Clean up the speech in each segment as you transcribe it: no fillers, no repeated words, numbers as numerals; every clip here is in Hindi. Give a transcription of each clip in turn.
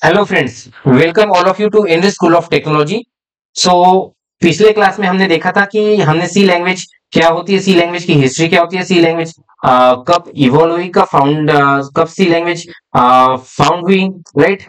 Hello friends, welcome all of you to in the school of technology. So पिछले क्लास में हमने देखा था कि हमने सी लैंग्वेज क्या होती है, सी लैंग्वेज की हिस्ट्री क्या होती है, सी लैंग्वेज कब इवॉल्व हुई, कब सी लैंग्वेज फाउंड हुई, राइट।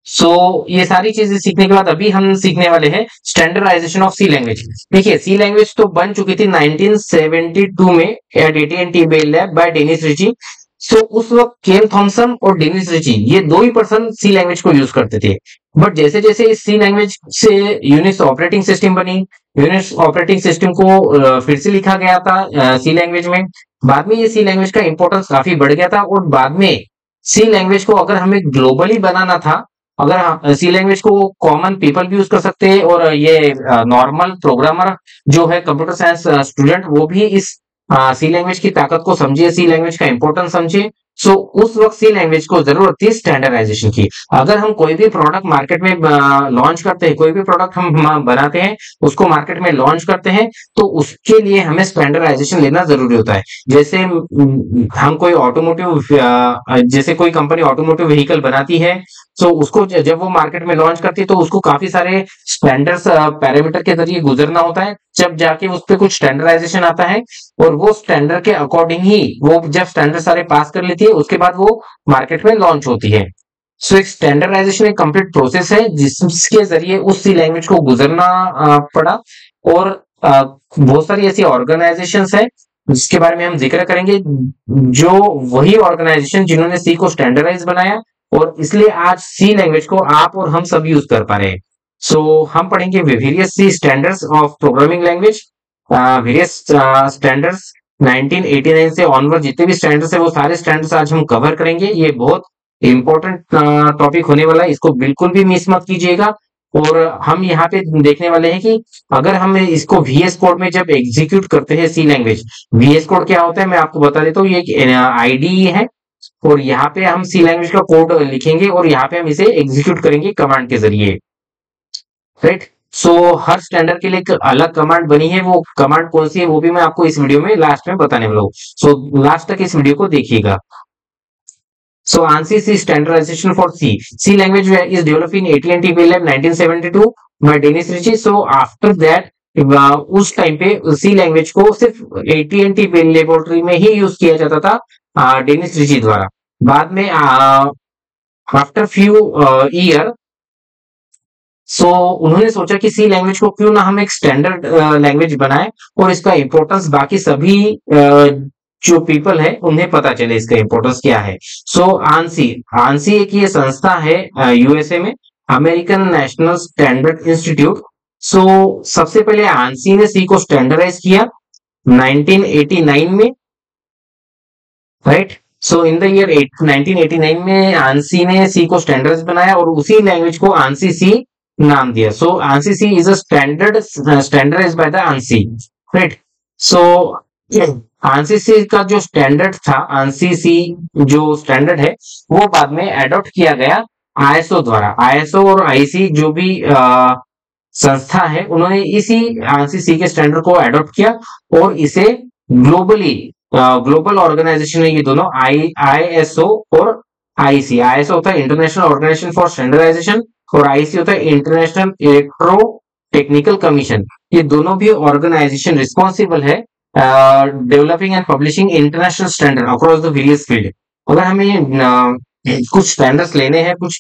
सो ये सारी चीजें सीखने के बाद अभी हम सीखने वाले हैं स्टैंडर्डाइजेशन ऑफ सी लैंग्वेज। देखिए, सी लैंग्वेज तो बन चुकी थी 1972 में at AT Bell lab by Dennis Ritchie. So उस वक्त केन थॉमसन और डेनिस रिची ये दो ही पर्सन सी लैंग्वेज को यूज करते थे। बट जैसे जैसे इस सी लैंग्वेज से यूनिक्स ऑपरेटिंग सिस्टम बनी, यूनिक्स ऑपरेटिंग सिस्टम को फिर से लिखा गया था सी लैंग्वेज में। बाद में ये सी लैंग्वेज का इंपॉर्टेंस काफी बढ़ गया था और बाद में सी लैंग्वेज को अगर हमें ग्लोबली बनाना था, अगर सी लैंग्वेज को कॉमन पीपल भी यूज कर सकते हैं और ये नॉर्मल प्रोग्रामर जो है कंप्यूटर साइंस स्टूडेंट वो भी इस सी लैंग्वेज की ताकत को समझे, सी लैंग्वेज का इंपॉर्टेंस समझे। सो उस वक्त सी लैंग्वेज को जरूरत थी स्टैंडर्डाइजेशन की। अगर हम कोई भी प्रोडक्ट मार्केट में लॉन्च करते हैं, कोई भी प्रोडक्ट हम बनाते हैं, उसको मार्केट में लॉन्च करते हैं, तो उसके लिए हमें स्टैंडर्डाइजेशन लेना जरूरी होता है। जैसे हम कोई ऑटोमोटिव, जैसे कोई कंपनी ऑटोमोटिव व्हीकल बनाती है, तो उसको जब वो मार्केट में लॉन्च करती है तो उसको काफी सारे स्टैंडर्ड्स पैरामीटर के जरिए गुजरना होता है, जब जाके उस पर कुछ स्टैंडर्डाइजेशन आता है। और वो स्टैंडर्ड के अकॉर्डिंग ही वो जब स्टैंडर्ड सारे पास कर लेती है उसके बाद वो मार्केट में लॉन्च होती है। सो एक स्टैंडर्डाइजेशन एक कंप्लीट प्रोसेस है जिसके जरिए उस सी लैंग्वेज को गुजरना पड़ा। और बहुत सारी ऐसी ऑर्गेनाइजेशंस है जिसके बारे में हम जिक्र करेंगे, जो वही ऑर्गेनाइजेशन जिन्होंने सी को स्टैंडर्डाइज बनाया और इसलिए आज सी लैंग्वेज को आप और हम सब यूज कर पा रहे हैं। सो हम पढ़ेंगे various C standards of programming language, various standards 1989 से ऑनवर्ड जितने भी स्टैंडर्ड्स है वो सारे स्टैंडर्ड्स आज हम कवर करेंगे। ये बहुत इंपॉर्टेंट टॉपिक होने वाला है, इसको बिल्कुल भी मिस मत कीजिएगा। और हम यहाँ पे देखने वाले हैं कि अगर हम इसको वीएस कोड में जब एग्जीक्यूट करते हैं सी लैंग्वेज, वीएस कोड क्या होता है मैं आपको बता देता हूँ। ये एक आईडीई है और यहाँ पे हम सी लैंग्वेज का कोड लिखेंगे और यहाँ पे हम इसे एग्जीक्यूट करेंगे कमांड के जरिए, राइट। सो हर स्टैंडर्ड के लिए एक अलग कमांड बनी है, वो कमांड कौन सी है वो भी मैं आपको इस वीडियो में लास्ट में बताने वाला हूँ। सो लास्ट तक इस वीडियो को देखिएगा। So ANSI is standardization for C. C language is developed in AT&T Bell Lab 1972 by Dennis Ritchie. So after that उस टाइम पे सी लैंग्वेज को सिर्फ AT&T बेल लेबोरेटरी में ही यूज किया जाता था डेनिस रिची द्वारा। बाद में आफ्टर फ्यू ईयर, सो उन्होंने सोचा कि सी लैंग्वेज को क्यों ना हम एक स्टैंडर्ड लैंग्वेज बनाएं और इसका इंपॉर्टेंस बाकी सभी जो पीपल है उन्हें पता चले इसका इंपॉर्टेंस क्या है। सो आंसी आंसी एक ये संस्था है यूएसए में, अमेरिकन नेशनल स्टैंडर्ड इंस्टीट्यूट। सो सबसे पहले आंसी ने सी को स्टैंडर्डाइज किया 1989 में, right. So in the year 1989 में आंसी ने सी को स्टैंडर्ड बनाया और उसी लैंग्वेज को आंसी सी नाम दिया। So ANSI C is a standardize by the ANSI, right. So ANSI C का जो स्टैंडर्ड था, आंसी सी जो स्टैंडर्ड है वो बाद में एडॉप्ट किया गया आईएसओ द्वारा। आईएसओ और आईसी जो भी संस्था है उन्होंने इसी आंसी सी के स्टैंडर्ड को एडॉप्ट किया और इसे ग्लोबली, ग्लोबल ऑर्गेनाइजेशन है ये दोनों, आईएसओ और आईसी। आईएसओ होता है इंटरनेशनल ऑर्गेनाइजेशन फॉर स्टैंडर्डाइजेशन और आईसी होता है इंटरनेशनल इलेक्ट्रो टेक्निकल कमीशन। ये दोनों भी ऑर्गेनाइजेशन रिस्पॉन्सिबल है developing and publishing international standard across the various field. अगर हमें कुछ स्टैंडर्ड्स लेने हैं, कुछ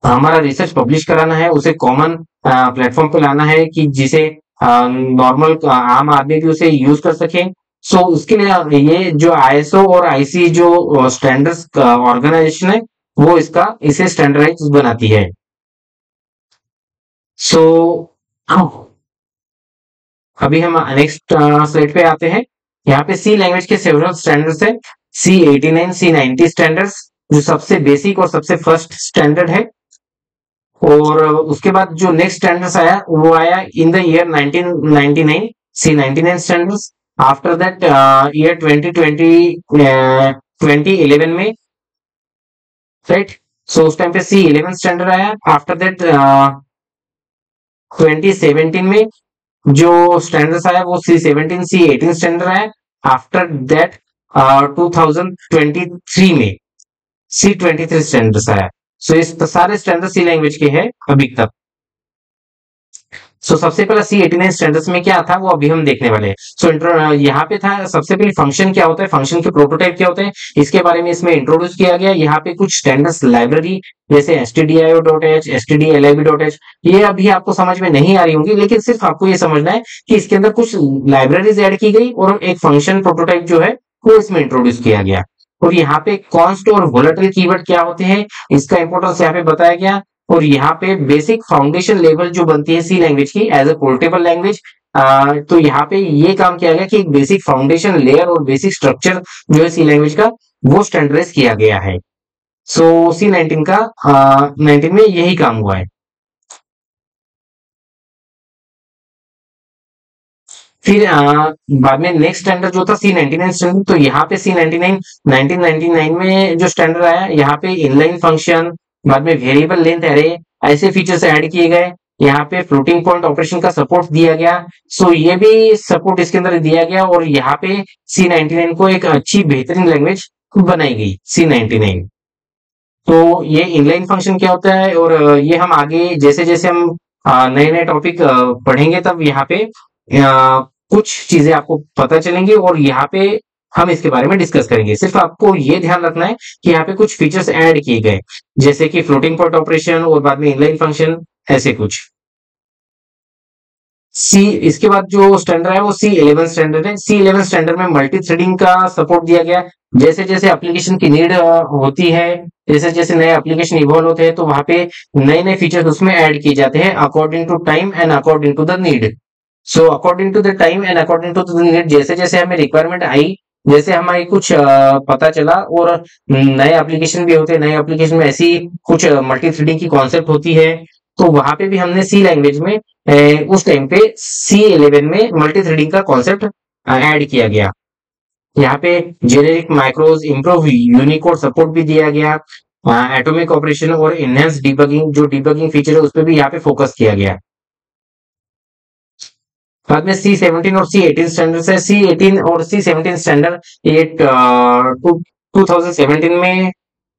हमारा रिसर्च पब्लिश कराना है, उसे कॉमन प्लेटफॉर्म पे लाना है कि जिसे नॉर्मल आम आदमी भी उसे यूज कर सके। सो उसके लिए ये जो आईएसओ और आईसी जो स्टैंडर्ड्स ऑर्गेनाइजेशन है वो इसे स्टैंडर्डाइज बनाती है। सो अभी हम नेक्स्ट स्लाइड पे आते हैं। यहाँ पे सी लैंग्वेज के सेवरल स्टैंडर्ड्स है, C89 C90 स्टैंडर्ड्स जो सबसे बेसिक और सबसे फर्स्ट स्टैंडर्ड है। और उसके बाद जो नेक्स्ट स्टैंडर्ड्स आया वो आया in the year 1999 C99 standards. After that year 2011 में, राइट। सो उस टाइम पे C11 स्टैंडर्ड आया। आफ्टर दैट 2017 में जो स्टैंडर्ड्स आया वो C17 C18 स्टैंडर्ड आया। आफ्टर दैट 2023 में C23 स्टैंडर्ड्स आया। सो इस सारे स्टैंडर्ड सी लैंग्वेज के हैं अभी तक। सो सबसे पहला C89 स्टैंडर्ड्स में क्या था वो अभी हम देखने वाले हैं। यहाँ पे था सबसे पहले फंक्शन क्या होता है, फंक्शन के प्रोटोटाइप क्या होते हैं, इसके बारे में इसमें इंट्रोड्यूस किया गया। यहाँ पे कुछ स्टैंडर्ड्स लाइब्रेरी जैसे stdio.h, stdlib.h, ये अभी आपको समझ में नहीं आ रही होंगी, लेकिन सिर्फ आपको ये समझना है कि इसके अंदर कुछ लाइब्रेरीज ऐड की गई और एक फंक्शन प्रोटोटाइप जो है वो इसमें इंट्रोड्यूस किया गया। और यहाँ पे कॉन्स्ट और वोलेटाइल कीवर्ड क्या होते हैं इसका इंपोर्टेंस यहाँ पे बताया गया। और यहाँ पे बेसिक फाउंडेशन लेवल जो बनती है सी लैंग्वेज की एज ए पोर्टेबल लैंग्वेज, तो यहाँ पे ये काम किया गया कि एक बेसिक फाउंडेशन लेयर और बेसिक स्ट्रक्चर जो है सी लैंग्वेज का वो स्टैंडर्डाइज किया गया है। सो C19 का 19 में यही काम हुआ है। फिर बाद में नेक्स्ट स्टैंडर्ड जो था C99 स्टैंडर्ड, तो यहाँ पे C99 1999 में जो स्टैंडर्ड आया, यहाँ पे इनलाइन फंक्शन, बाद में वेरिएबल लेंथ एरे, ऐसे फीचर्स ऐड किए गए। यहाँ पे फ्लोटिंग पॉइंट ऑपरेशन का सपोर्ट दिया गया। सो ये भी सपोर्ट इसके अंदर दिया गया और यहाँ पे C99 को एक अच्छी बेहतरीन लैंग्वेज बनाई गई C99। तो ये इनलाइन फंक्शन क्या होता है और ये हम आगे जैसे जैसे हम नए नए टॉपिक पढ़ेंगे तब यहाँ पे कुछ चीजें आपको पता चलेंगी और यहाँ पे हम इसके बारे में डिस्कस करेंगे। सिर्फ आपको ये ध्यान रखना है कि यहाँ पे कुछ फीचर्स ऐड किए गए जैसे कि फ्लोटिंग पॉइंट ऑपरेशन और बाद में इनलाइन फंक्शन, ऐसे कुछ। सी इसके बाद जो स्टैंडर्ड है वो C11 स्टैंडर्ड है। C11 स्टैंडर्ड में मल्टी थ्रेडिंग का सपोर्ट दिया गया। जैसे जैसे एप्लीकेशन की नीड होती है, जैसे जैसे नए एप्लीकेशन इवॉल्व होते हैं, तो वहां पे नए नए फीचर्स उसमें ऐड किए जाते हैं according to time and according to the need. So according to the time and according to the need, जैसे जैसे हमें रिक्वायरमेंट आई, जैसे हमारी कुछ पता चला और नए एप्लीकेशन भी होते हैं, नए एप्लीकेशन में ऐसी कुछ मल्टी थ्रेडिंग की कॉन्सेप्ट होती है, तो वहां पे भी हमने सी लैंग्वेज में उस टाइम पे C11 में मल्टी थ्रेडिंग का कॉन्सेप्ट ऐड किया गया। यहाँ पे जेनेरिक माइक्रोज, इम्प्रूव यूनिकोड सपोर्ट भी दिया गया। एटॉमिक ऑपरेशन और इनहेंस डिबगिंग, जो डिबगिंग फीचर है उस पर भी यहाँ पे फोकस किया गया। बाद में C17 और C18 स्टैंडर्ड है। C18 और C17 स्टैंडर्ड ये 2017 में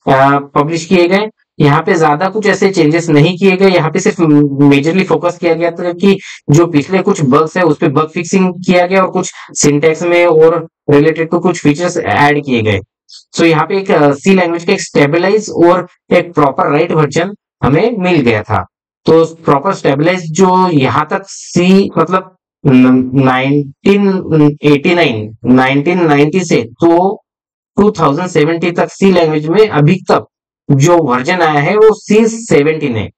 पब्लिश किए गए। यहाँ पे ज्यादा कुछ ऐसे चेंजेस नहीं किए गए, यहाँ पे सिर्फ मेजरली फोकस किया गया था कि जो पिछले कुछ बग्स है उस पे बग फिक्सिंग किया गया और कुछ सिंटैक्स में और रिलेटेड टू कुछ फीचर्स ऐड किए गए। सो यहाँ पे एक सी लैंग्वेज का एक स्टेबलाइज और एक प्रॉपर राइट वर्जन हमें मिल गया था। तो प्रॉपर स्टेबलाइज जो यहाँ तक सी मतलब 1990 से तो 2070 तक सी लैंग्वेज में अभी तक जो वर्जन आया है वो C17 है।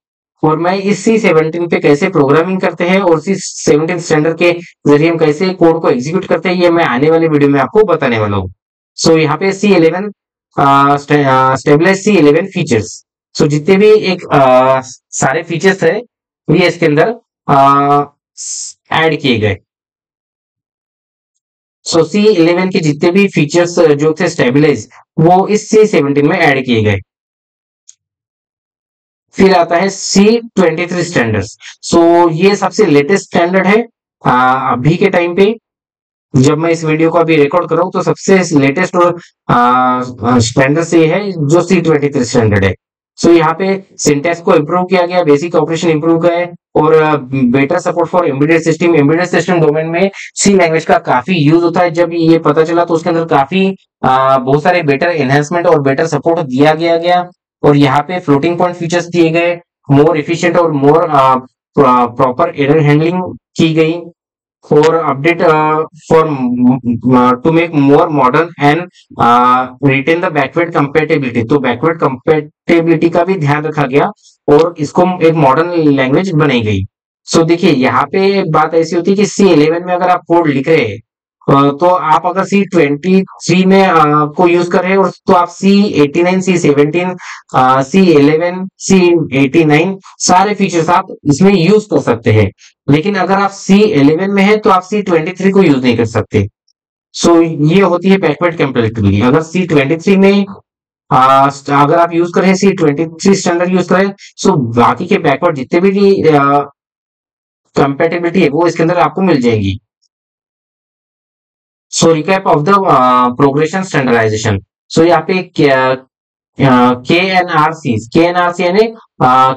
और मैं इस C17 पे कैसे प्रोग्रामिंग करते हैं और C17 स्टैंडर्ड के जरिए हम कैसे कोड को एग्जीक्यूट करते हैं, ये मैं आने वाले वीडियो में आपको बताने वाला हूँ। सो यहाँ पे C11 स्टेबलाइज C11 फीचर्स, सो जितने भी एक सारे फीचर्स है ये इसके अंदर ऐड किए गए। सो C11 के जितने भी फीचर्स जो थे स्टेबलाइज वो इस C17 में ऐड किए गए। फिर आता है C23 स्टैंडर्ड। सो ये सबसे लेटेस्ट स्टैंडर्ड है अभी के टाइम पे। जब मैं इस वीडियो को अभी रिकॉर्ड कर रहा हूँ तो सबसे लेटेस्ट और स्टैंडर्ड से है जो C23 स्टैंडर्ड है। सो यहाँ पे सिंटैक्स को इम्प्रूव किया गया, बेसिक ऑपरेशन इम्प्रूव गए और better support for embedded system. Embedded system domain में सी लैंग्वेज का काफी यूज होता है। जब ये पता चला तो उसके अंदर काफी बहुत सारे बेटर एनहेंसमेंट और बेटर सपोर्ट दिया गया और यहाँ पे फ्लोटिंग पॉइंट फीचर्स दिए गए, मोर एफिशिएंट और मोर प्रॉपर एरर हैंडलिंग की गई और update for to make more modern and retain the backward compatibility. तो बैकवर्ड कंपेटेबिलिटी का भी ध्यान रखा गया और इसको एक मॉडर्न लैंग्वेज बनाई गई। सो देखिए यहाँ पे बात ऐसी होती है कि C11 में अगर आप कोड लिख रहे हैं तो आप अगर C23 में को यूज कर रहे हैं और तो आप C89, C17, C11, C89 सारे फीचर्स आप इसमें यूज कर सकते हैं। लेकिन अगर आप C11 में है तो आप C23 को यूज नहीं कर सकते। सो ये होती है बैकवर्ड कंपेटिबिलिटी। अगर C23 में अगर आप यूज करें C23 स्टैंडर्ड यूज करें सो बाकी के बैकवर्ड जितने भी कंपेटिबिलिटी है वो इसके अंदर आपको मिल जाएंगी। So recap of the progression standardization. So यहाँ पे KNRC यानी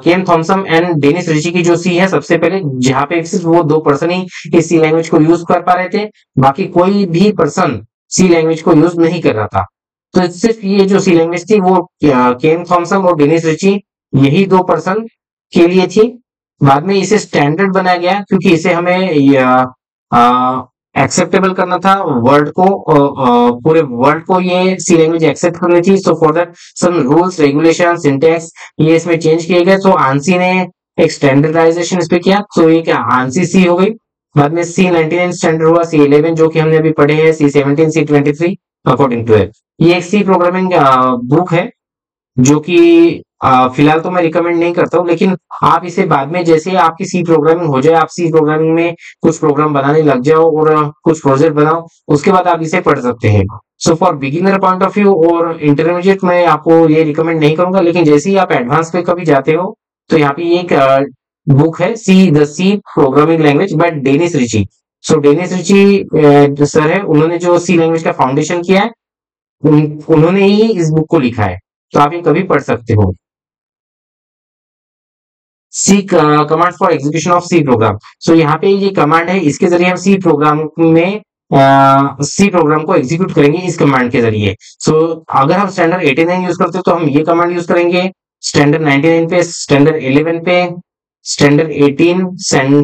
Ken Thompson and Dennis Ritchie की जो सी है सबसे पहले, जहां पे सिर्फ वो 2 पर्सन ही इस सी लैंग्वेज को यूज कर पा रहे थे, बाकी कोई भी पर्सन सी लैंग्वेज को यूज नहीं कर रहा था। तो सिर्फ ये जो सी लैंग्वेज थी वो केन थॉमसन और डेनिस रिची यही 2 पर्सन के लिए थी। बाद में इसे स्टैंडर्ड बनाया गया क्योंकि इसे हमें एक्सेप्टेबल करना था वर्ल्ड को, पूरे वर्ल्ड को ये सी लैंग्वेज एक्सेप्ट करनी थी। So for that some rules regulation syntax ये इसमें चेंज किए गए। सो आंसी ने एक स्टैंडर्डाइजेशन इस पे किया, तो ये क्या आंसी सी हो गई। बाद में C99 स्टैंडर्ड हुआ, C11 जो कि हमने अभी पढ़े हैं, C17 C23 according to it. ये एक सी प्रोग्रामिंग बुक है जो कि फिलहाल तो मैं रिकमेंड नहीं करता हूँ, लेकिन आप इसे बाद में जैसे आपकी सी प्रोग्रामिंग हो जाए, आप सी प्रोग्रामिंग में कुछ प्रोग्राम बनाने लग जाओ और कुछ प्रोजेक्ट बनाओ, उसके बाद आप इसे पढ़ सकते हैं। So for beginner point of view और इंटरमीडिएट मैं आपको ये रिकमेंड नहीं करूंगा, लेकिन जैसे ही आप एडवांस पे कभी जाते हो तो यहाँ पे एक बुक है C programming language by Dennis Ritchie. So Dennis Ritchie sir है, उन्होंने जो सी लैंग्वेज का फाउंडेशन किया है, उन्होंने ही इस बुक को लिखा है, तो आप ये कभी पढ़ सकते हो। C command for execution of C program. So यहाँ पे ये कमांड है, इसके जरिए हम सी प्रोग्राम में सी प्रोग्राम को एग्जीक्यूट करेंगे इस कमांड के जरिए। सो अगर हम स्टैंडर्ड 89 यूज करते हैं तो हम ये कमांड यूज करेंगे, स्टैंडर्ड 99 पे, स्टैंडर्ड 11 पे, स्टैंडर्ड 18,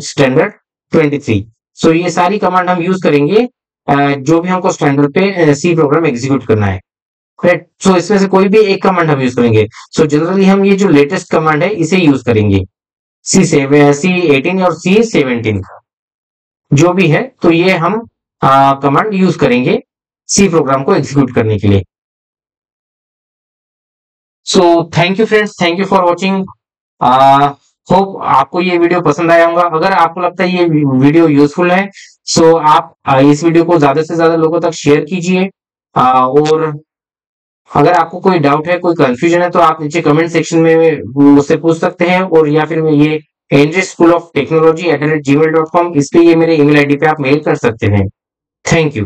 स्टैंडर्ड 23। सो ये सारी कमांड हम यूज करेंगे जो भी हमको स्टैंडर्ड पे सी प्रोग्राम एग्जीक्यूट करना है। राइट, सो इसमें से कोई भी एक कमांड हम यूज करेंगे। सो जनरली हम ये जो लेटेस्ट कमांड है इसे यूज करेंगे, C18 और C17 जो भी है, तो ये हम कमांड यूज करेंगे सी प्रोग्राम को एग्जीक्यूट करने के लिए। So thank you friends, thank you for watching. Hope आपको ये वीडियो पसंद आया होगा। अगर आपको लगता है ये वीडियो यूजफुल है, सो आप इस वीडियो को ज्यादा से ज्यादा लोगों तक शेयर कीजिए। और अगर आपको कोई डाउट है, कोई कंफ्यूजन है, तो आप नीचे कमेंट सेक्शन में मुझसे पूछ सकते हैं, और या फिर ये NJ School of Technology @gmail.com इस पे ये मेरे ईमेल आईडी पे आप मेल कर सकते हैं। Thank you.